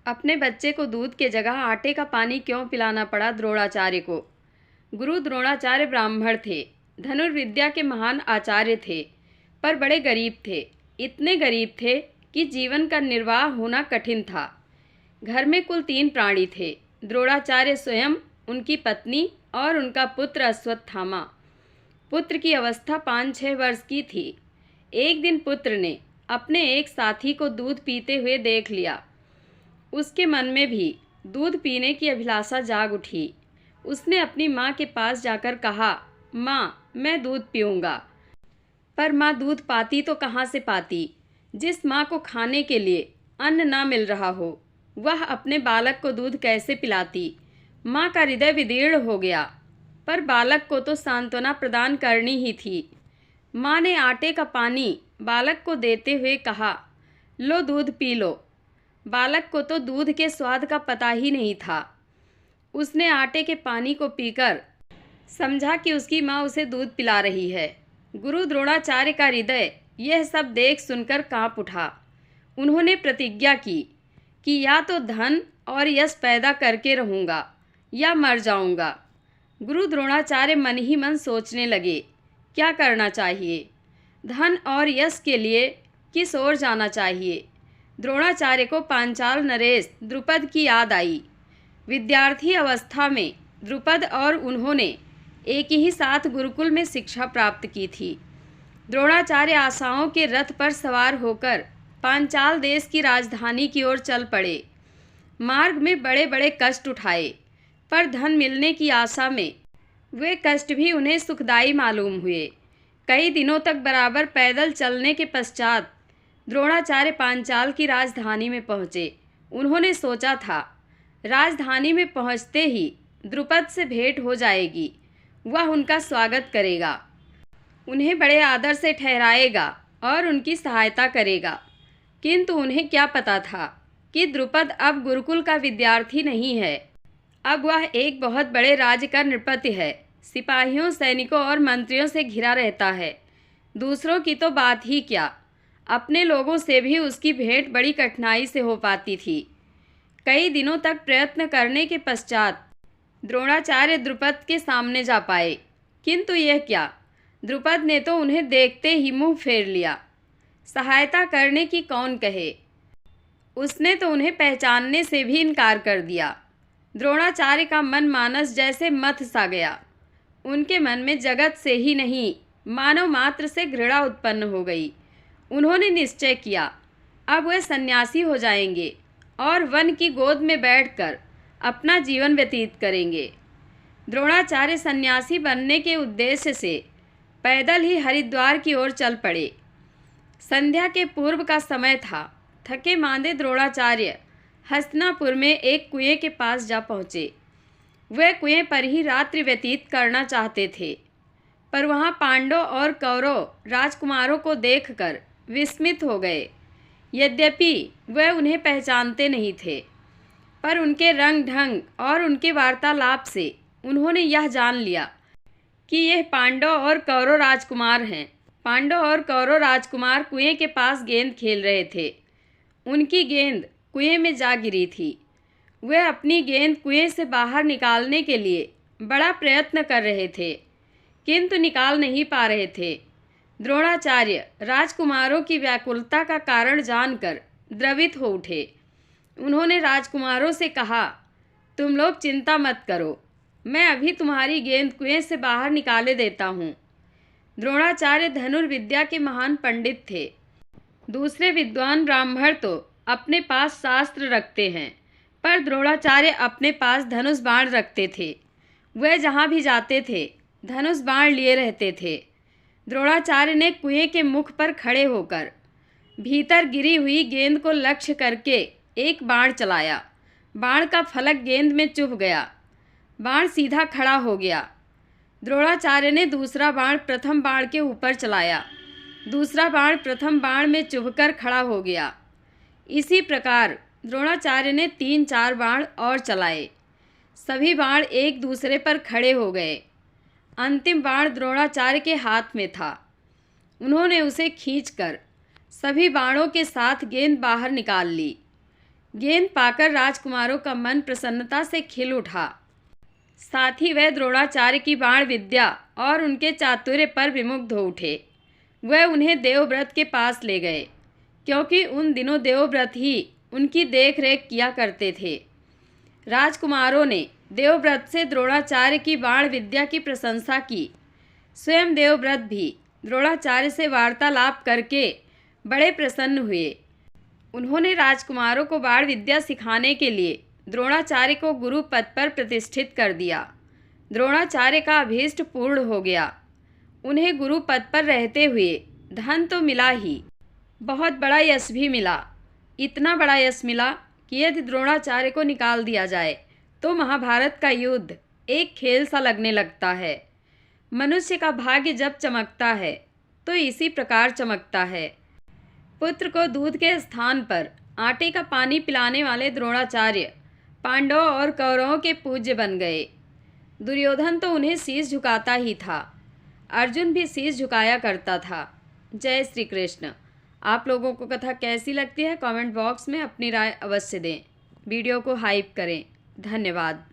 अपने बच्चे को दूध के जगह आटे का पानी क्यों पिलाना पड़ा द्रोणाचार्य को। गुरु द्रोणाचार्य ब्राह्मण थे, धनुर्विद्या के महान आचार्य थे, पर बड़े गरीब थे। इतने गरीब थे कि जीवन का निर्वाह होना कठिन था। घर में कुल 3 प्राणी थे, द्रोणाचार्य स्वयं, उनकी पत्नी और उनका पुत्र अश्वत्थामा। पुत्र की अवस्था 5-6 वर्ष की थी। एक दिन पुत्र ने अपने एक साथी को दूध पीते हुए देख लिया। उसके मन में भी दूध पीने की अभिलाषा जाग उठी। उसने अपनी माँ के पास जाकर कहा, माँ, मैं दूध पीऊँगा। पर माँ दूध पाती तो कहाँ से पाती। जिस माँ को खाने के लिए अन्न ना मिल रहा हो, वह अपने बालक को दूध कैसे पिलाती। माँ का हृदय विदीर्ण हो गया, पर बालक को तो सांत्वना प्रदान करनी ही थी। माँ ने आटे का पानी बालक को देते हुए कहा, लो दूध पी लो। बालक को तो दूध के स्वाद का पता ही नहीं था। उसने आटे के पानी को पीकर समझा कि उसकी माँ उसे दूध पिला रही है। गुरु द्रोणाचार्य का हृदय यह सब देख सुनकर कांप उठा। उन्होंने प्रतिज्ञा की कि या तो धन और यश पैदा करके रहूँगा या मर जाऊँगा। गुरु द्रोणाचार्य मन ही मन सोचने लगे, क्या करना चाहिए, धन और यश के लिए किस ओर जाना चाहिए। द्रोणाचार्य को पांचाल नरेश द्रुपद की याद आई। विद्यार्थी अवस्था में द्रुपद और उन्होंने एक ही साथ गुरुकुल में शिक्षा प्राप्त की थी। द्रोणाचार्य आशाओं के रथ पर सवार होकर पांचाल देश की राजधानी की ओर चल पड़े। मार्ग में बड़े बड़े कष्ट उठाए, पर धन मिलने की आशा में वे कष्ट भी उन्हें सुखदायी मालूम हुए। कई दिनों तक बराबर पैदल चलने के पश्चात द्रोणाचार्य पांचाल की राजधानी में पहुँचे। उन्होंने सोचा था, राजधानी में पहुँचते ही द्रुपद से भेंट हो जाएगी, वह उनका स्वागत करेगा, उन्हें बड़े आदर से ठहराएगा और उनकी सहायता करेगा। किंतु उन्हें क्या पता था कि द्रुपद अब गुरुकुल का विद्यार्थी नहीं है, अब वह एक बहुत बड़े राज्य का नृपति है। सिपाहियों, सैनिकों और मंत्रियों से घिरा रहता है। दूसरों की तो बात ही क्या, अपने लोगों से भी उसकी भेंट बड़ी कठिनाई से हो पाती थी। कई दिनों तक प्रयत्न करने के पश्चात द्रोणाचार्य द्रुपद के सामने जा पाए, किंतु यह क्या, द्रुपद ने तो उन्हें देखते ही मुंह फेर लिया। सहायता करने की कौन कहे, उसने तो उन्हें पहचानने से भी इनकार कर दिया। द्रोणाचार्य का मन मानस जैसे मथ सा गया। उनके मन में जगत से ही नहीं, मानव मात्र से घृणा उत्पन्न हो गई। उन्होंने निश्चय किया, अब वे सन्यासी हो जाएंगे और वन की गोद में बैठकर अपना जीवन व्यतीत करेंगे। द्रोणाचार्य सन्यासी बनने के उद्देश्य से पैदल ही हरिद्वार की ओर चल पड़े। संध्या के पूर्व का समय था। थके मांदे द्रोणाचार्य हस्तिनापुर में एक कुएं के पास जा पहुँचे। वे कुएं पर ही रात्रि व्यतीत करना चाहते थे, पर वहाँ पांडव और कौरव राजकुमारों को देखकर विस्मित हो गए। यद्यपि वे उन्हें पहचानते नहीं थे, पर उनके रंग ढंग और उनके वार्तालाप से उन्होंने यह जान लिया कि यह पांडव और कौरव राजकुमार हैं। पांडव और कौरव राजकुमार कुएं के पास गेंद खेल रहे थे। उनकी गेंद कुएं में जा गिरी थी। वे अपनी गेंद कुएं से बाहर निकालने के लिए बड़ा प्रयत्न कर रहे थे, किंतु निकाल नहीं पा रहे थे। द्रोणाचार्य राजकुमारों की व्याकुलता का कारण जानकर द्रवित हो उठे। उन्होंने राजकुमारों से कहा, तुम लोग चिंता मत करो, मैं अभी तुम्हारी गेंद कुएं से बाहर निकाले देता हूँ। द्रोणाचार्य धनुर्विद्या के महान पंडित थे। दूसरे विद्वान ब्राह्मण तो अपने पास शास्त्र रखते हैं, पर द्रोणाचार्य अपने पास धनुष बाण रखते थे। वे जहाँ भी जाते थे धनुष बाण लिए रहते थे। द्रोणाचार्य ने कुएं के मुख पर खड़े होकर भीतर गिरी हुई गेंद को लक्ष्य करके एक बाण चलाया। बाण का फलक गेंद में चुभ गया। बाण सीधा खड़ा हो गया। द्रोणाचार्य ने दूसरा बाण प्रथम बाण के ऊपर चलाया। दूसरा बाण प्रथम बाण में चुभकर खड़ा हो गया। इसी प्रकार द्रोणाचार्य ने 3-4 बाण और चलाए। सभी बाण एक दूसरे पर खड़े हो गए। अंतिम बाण द्रोणाचार्य के हाथ में था। उन्होंने उसे खींचकर सभी बाणों के साथ गेंद बाहर निकाल ली। गेंद पाकर राजकुमारों का मन प्रसन्नता से खिल उठा। साथ ही वह द्रोणाचार्य की बाण विद्या और उनके चातुर्य पर विमुग्ध हो उठे। वह उन्हें देवव्रत के पास ले गए, क्योंकि उन दिनों देवव्रत ही उनकी देख रेख किया करते थे। राजकुमारों ने देवव्रत से द्रोणाचार्य की बाण विद्या की प्रशंसा की। स्वयं देवव्रत भी द्रोणाचार्य से वार्तालाप करके बड़े प्रसन्न हुए। उन्होंने राजकुमारों को बाण विद्या सिखाने के लिए द्रोणाचार्य को गुरु पद पर प्रतिष्ठित कर दिया। द्रोणाचार्य का अभीष्ट पूर्ण हो गया। उन्हें गुरु पद पर रहते हुए धन तो मिला ही, बहुत बड़ा यश भी मिला। इतना बड़ा यश मिला कि यदि द्रोणाचार्य को निकाल दिया जाए तो महाभारत का युद्ध एक खेल सा लगने लगता है। मनुष्य का भाग्य जब चमकता है तो इसी प्रकार चमकता है। पुत्र को दूध के स्थान पर आटे का पानी पिलाने वाले द्रोणाचार्य पांडवों और कौरवों के पूज्य बन गए। दुर्योधन तो उन्हें शीश झुकाता ही था। अर्जुन भी शीश झुकाया करता था। जय श्री कृष्ण। आप लोगों को कथा कैसी लगती है कमेंट बॉक्स में अपनी राय अवश्य दें। वीडियो को हाइप करें। धन्यवाद।